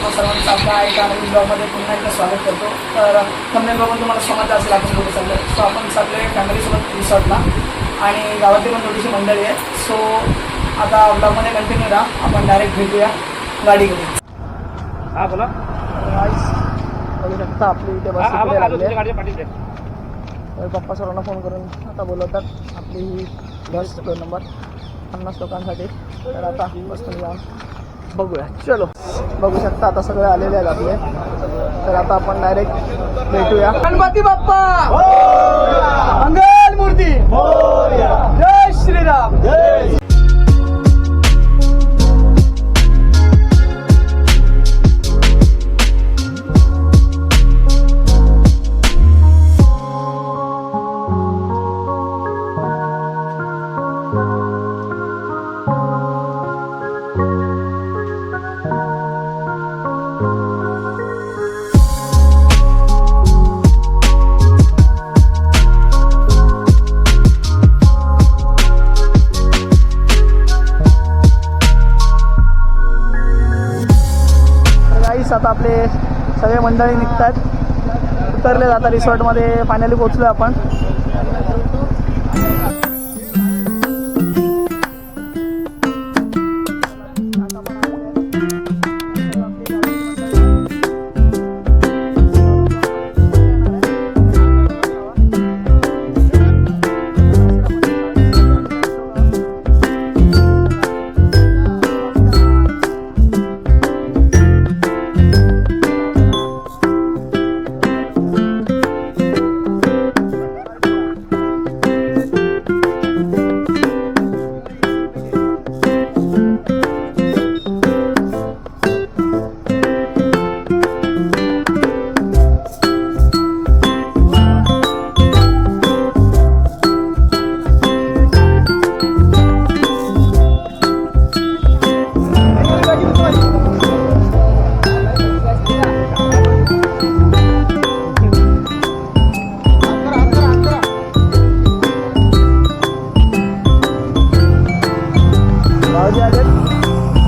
तुम्हाला सर्वांचं आपल्या एका नवीन ब्लॉगमध्ये पुन्हा एकदा स्वागत करतो. तर थंबनेल बघून तुम्हाला समजलं असेल आपण कुठे चाललो. सो आपण चाललो आहे फॅमिलीसोबत रिसॉर्टला आणि गावातील पण थोडीशी मंडळी आहे. सो आता ब्लॉगमध्ये कंटिन्यू राहा. आपण डायरेक्ट भेटूया गाडी घेऊन. हां बोला. बघू शकता आपली इथे बस लागली. पप्पा सर्वांना फोन करून आता बोलवतात आपली ही बस 2 नंबर 50 लोकांसाठी. तर आता बसमध्ये जाऊन बघूया. चलो बघू शकता आता सगळे आलेले आहेत आपले. तर आता आपण डायरेक्ट भेटूया. गणपती बाप्पा मंगल मूर्ती, जय श्रीराम. जय आता आपले सगळे मंडळी निघतात, उतरले जातात रिसॉर्टमध्ये. फायनली पोहोचलो आपण.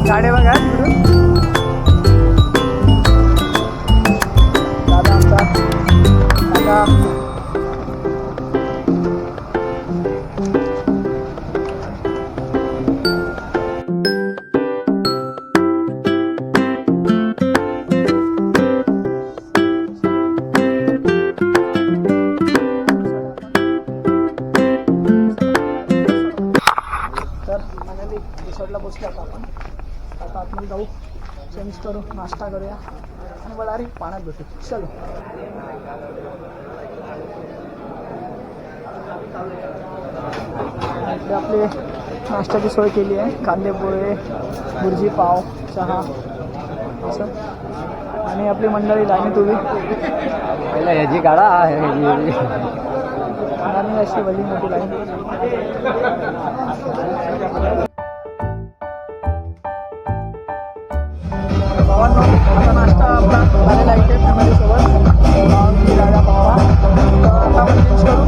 गाड्या बघा दादा आमचा दादा. तर फायनली रिसॉर्टला पोचलो आता आपण. आता आतमध्ये जाऊ, चेंज करू, नाश्ता करूया आणि मला डायरेक्ट पाण्यात भेटू. चलो. इकडे आपले नाश्त्याची सोय केली आहे. कांदे पोहे, भुर्जी, पाव, चहा असं. आणि आपली मंडळी लाईनीत उभी. पहिला ह्याची काढा आणि अशी भली मोठी लाईन. भावांनो आता नाश्ता आपला झालेला आहे इथे फॅमिलीसोबत. दादा पप्पा आता आपण चेंज करू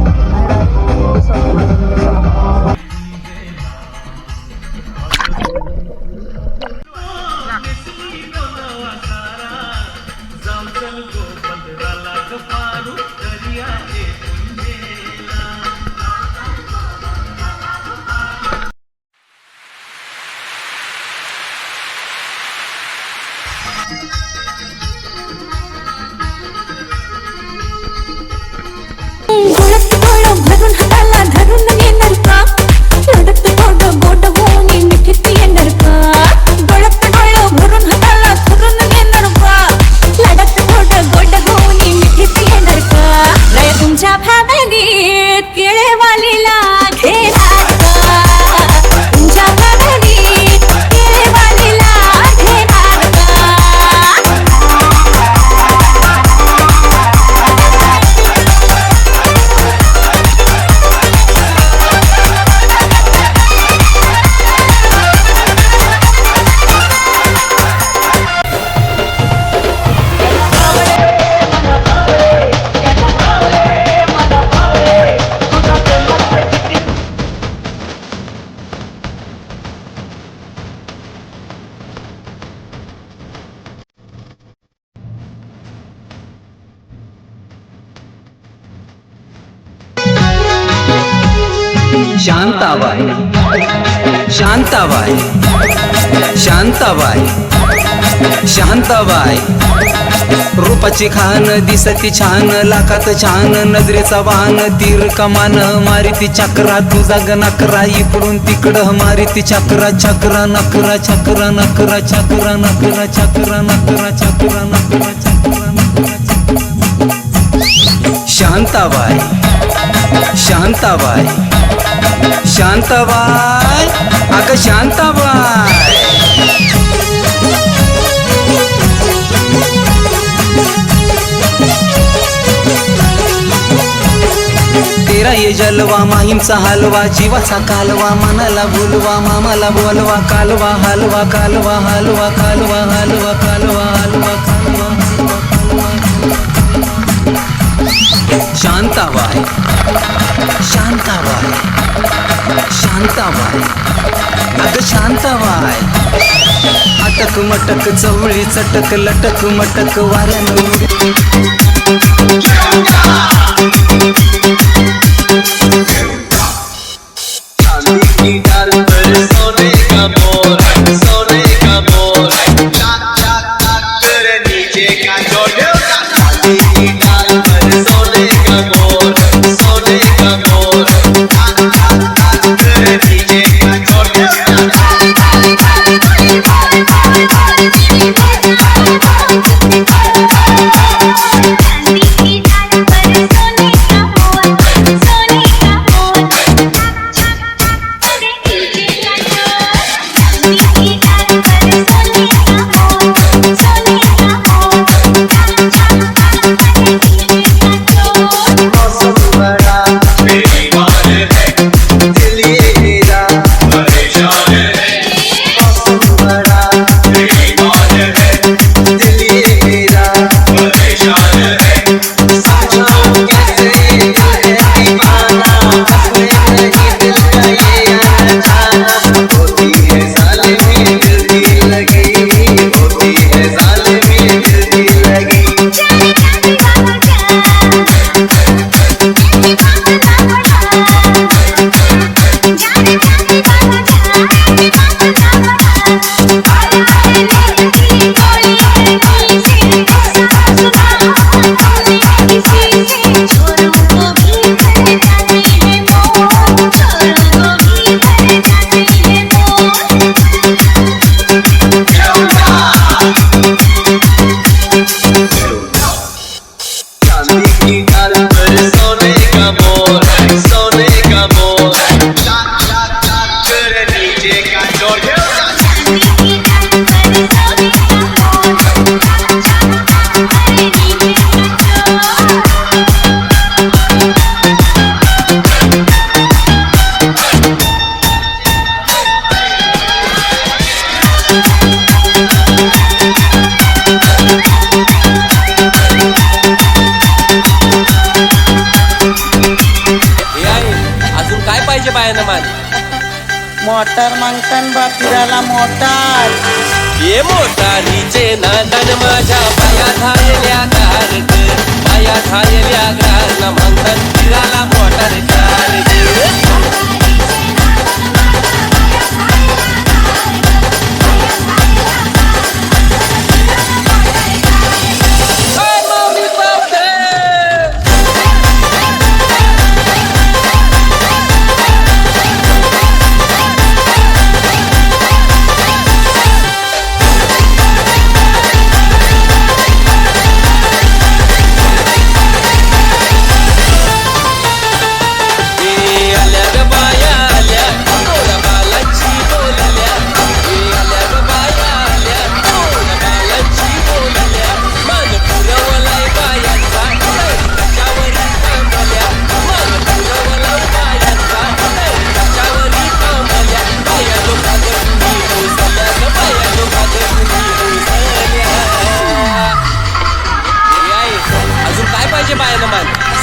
भरून हाताला धरून येणार का? लढत गोड गोड होऊन मिठीत येणार का? डोळ्यात डोळं भरून हाताला धरून येणार का? लढत गोड गोड होऊन मिठीत येणार का? लय तुमच्या भावगीत केळेवालीला घेणार का? तुमच्या भावगीत केळेवालीला घेणार का? शांताबाई शांताबाई शांताबाई शांताबाई रूपाची खान दिसती छान लाखात छान नजरेचा वाहन तीर कमान मारिती चक्रा तुझा गणकरा इकडून तिकडं मारिती चक्रा चक्रा नकरा चक्रा नकरा चक्रा नकरा चक्रा नकरा चक्रा नकरा चक्रा नकरा शांताबाई शांताबाई शांताबाई अगं शांताबाई तेरा ये जलवा माहीमचा हलवा जीवाचा कालवा मनाला बोलवा मामाला बोलवा कालवा हलवा कालवा हलवा कालवा हलवा कालवा हलवा कालवा शांताबाई शांताबाई शांताबाई अगं शांताबाई अटक मटक चवळी चटक लटक मटक वाऱ्यानं की डाल पर सोने का मोर टाक टाक टाक कर नीचे का छोड़ चांदी की डाल पर सोने का मोर टाक टाक टाक कर नीचे का छोड़ मोटार मागतान बा फिरायला मोटार ये मोटारीचे नादन माझ्या पाया झालेल्या गारग पाया झालेल्या गारग मागतान फिरायला मोटार गारग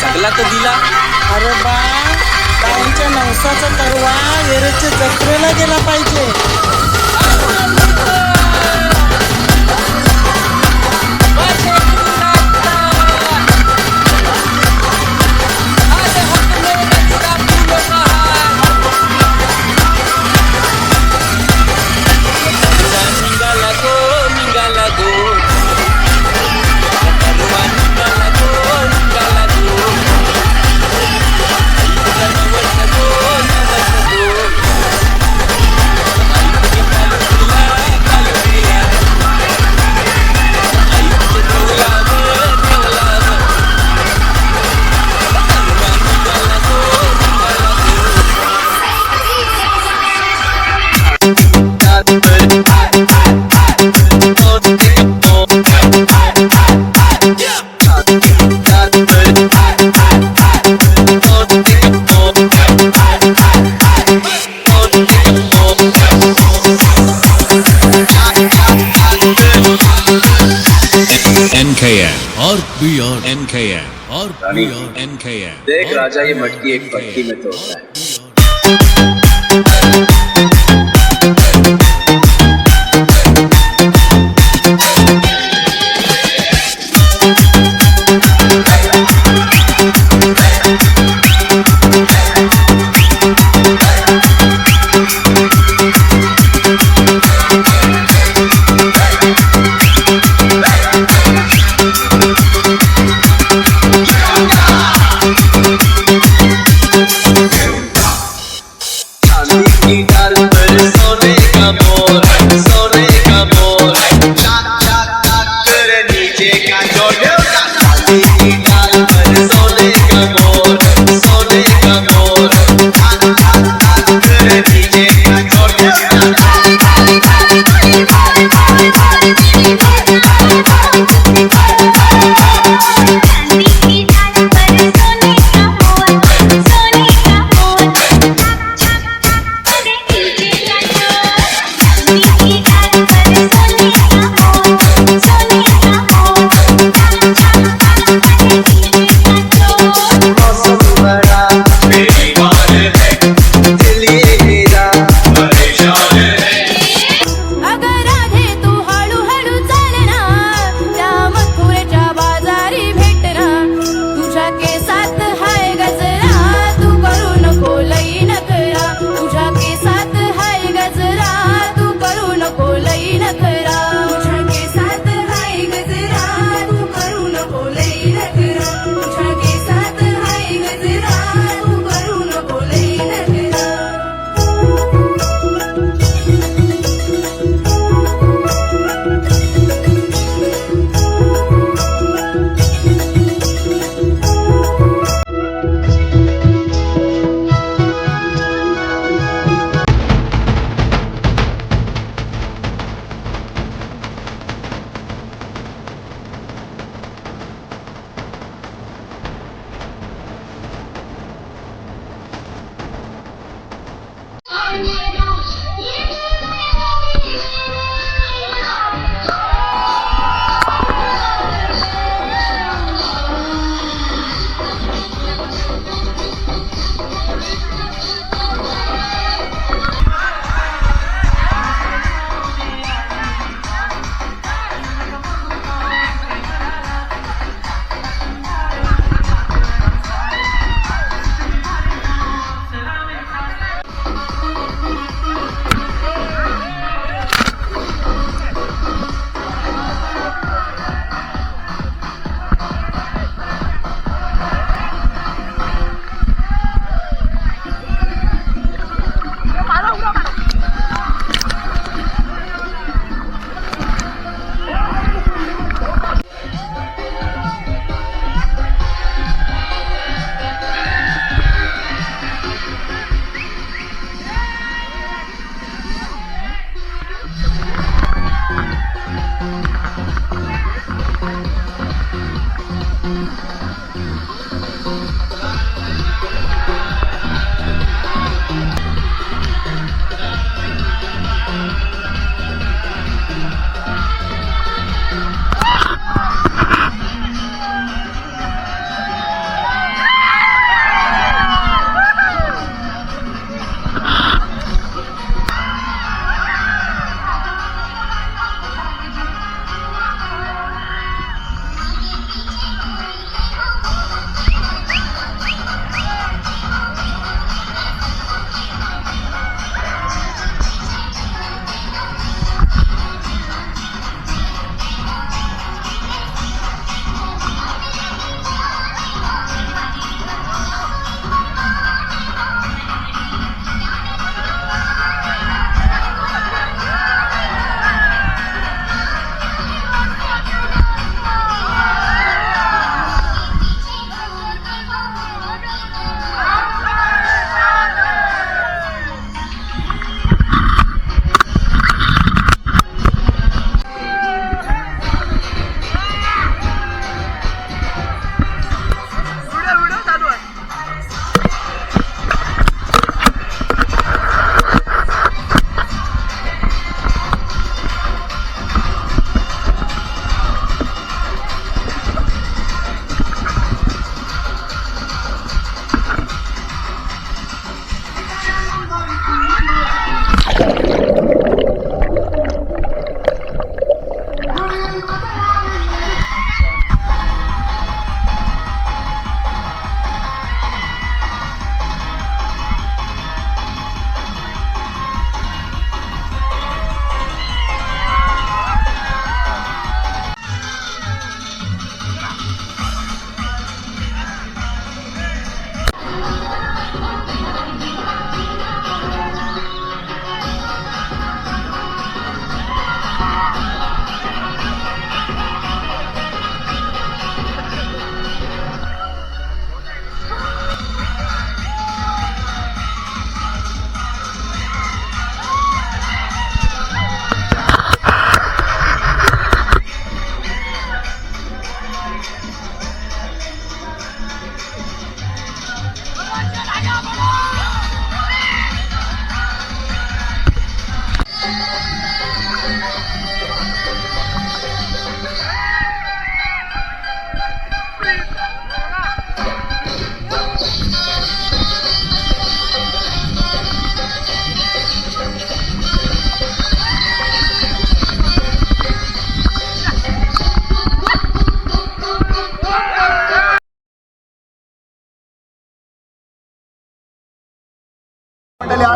सगला तर दिला. अरे बा गावांच्या नवसाचा तरवा वेरेच्या जत्रेला गेला पाहिजे. NKN और beyond NKN और beyond NKN। देख राजा, ये मटकी एक पटकी में तोड़ता है।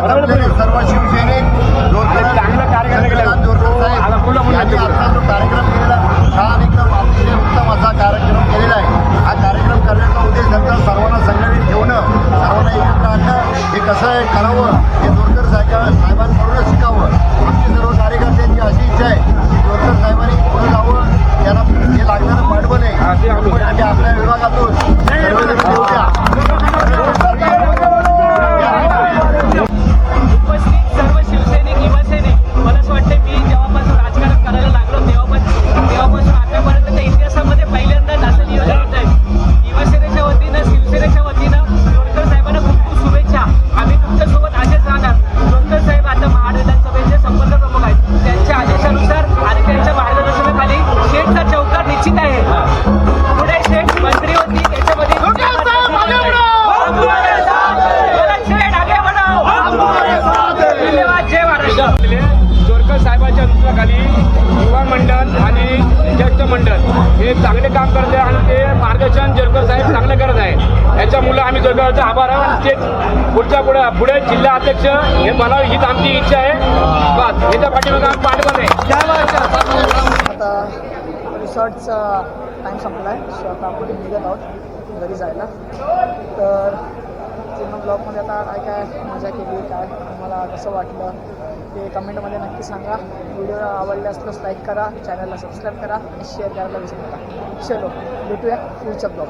जमलेले सर्व शिवसैनिक यांनी आता जो कार्यक्रम केलेला छान एकदम अतिशय उत्तम असा कार्यक्रम केलेला आहे. हा कार्यक्रम करण्याचा उद्देश त्यांचा सर्वांना संघटित ठेवणं, सर्वांना एकत्र आणणं, हे कसं करावं हे जोरकर साहेबांकडूनच शिकावं. आमची सर्व कार्यकर्त्यांची अशी इच्छा आहे की जोरकर साहेबांनी पुढे जावं, त्यांना हे लागणारं पाठबळ आहे आम्ही आपल्या विभागातून सर्वजण देऊया. उपस्थित सर्व शिवसैनिक युवासैनिक, मला असं वाटतं मी जेव्हापासून राजकारण करायला लागलो तेव्हापासून आतापर्यंत त्या इतिहासामध्ये पहिल्यांदाच असं नियोजन होत आहे. युवासेनेच्या वतीनं, शिवसेनेच्या वतीनं जोरकर साहेबांना खूप खूप शुभेच्छा. आम्ही तुमच्यासोबत असेच राहणार. जोरकर साहेब आता महाड विधानसभेचे संपर्क प्रमुख आहेत. त्यांच्या आदेशानुसार आणि त्यांच्या मार्गदर्शनाखाली शेठचा चौकार निश्चित आहे. पुढे शेठ मंत्री होती त्याच्यामध्ये जोरकर साहेबांच्या नेतृत्वाखाली युवा मंडळ आणि ज्येष्ठ मंडळ हे चांगले काम करत आहे आणि ते मार्गदर्शन जोरकर साहेब चांगलं करत आहे. याच्यामुळे आम्ही जोरकरचा आभार आहे आणि तेच पुढे जिल्हा अध्यक्ष हे बनावं हीच आमची इच्छा आहे. बस याच्या पाठीमागे आम्ही पाठबळ आहे. आता रिसॉर्टचा टाईम संपला आहे, सो आता आपण निघत आहोत घरी जायला. तर पूर्ण ब्लॉगमध्ये आता काय काय मजा केली, काय तुम्हाला कसं वाटलं ते कमेंटमध्ये नक्की सांगा. व्हिडिओ आवडले असल्यास लाईक करा, चॅनलला सबस्क्राईब करा आणि शेअर करायला विसरू नका. चलो भेटूया पुढच्या ब्लॉग.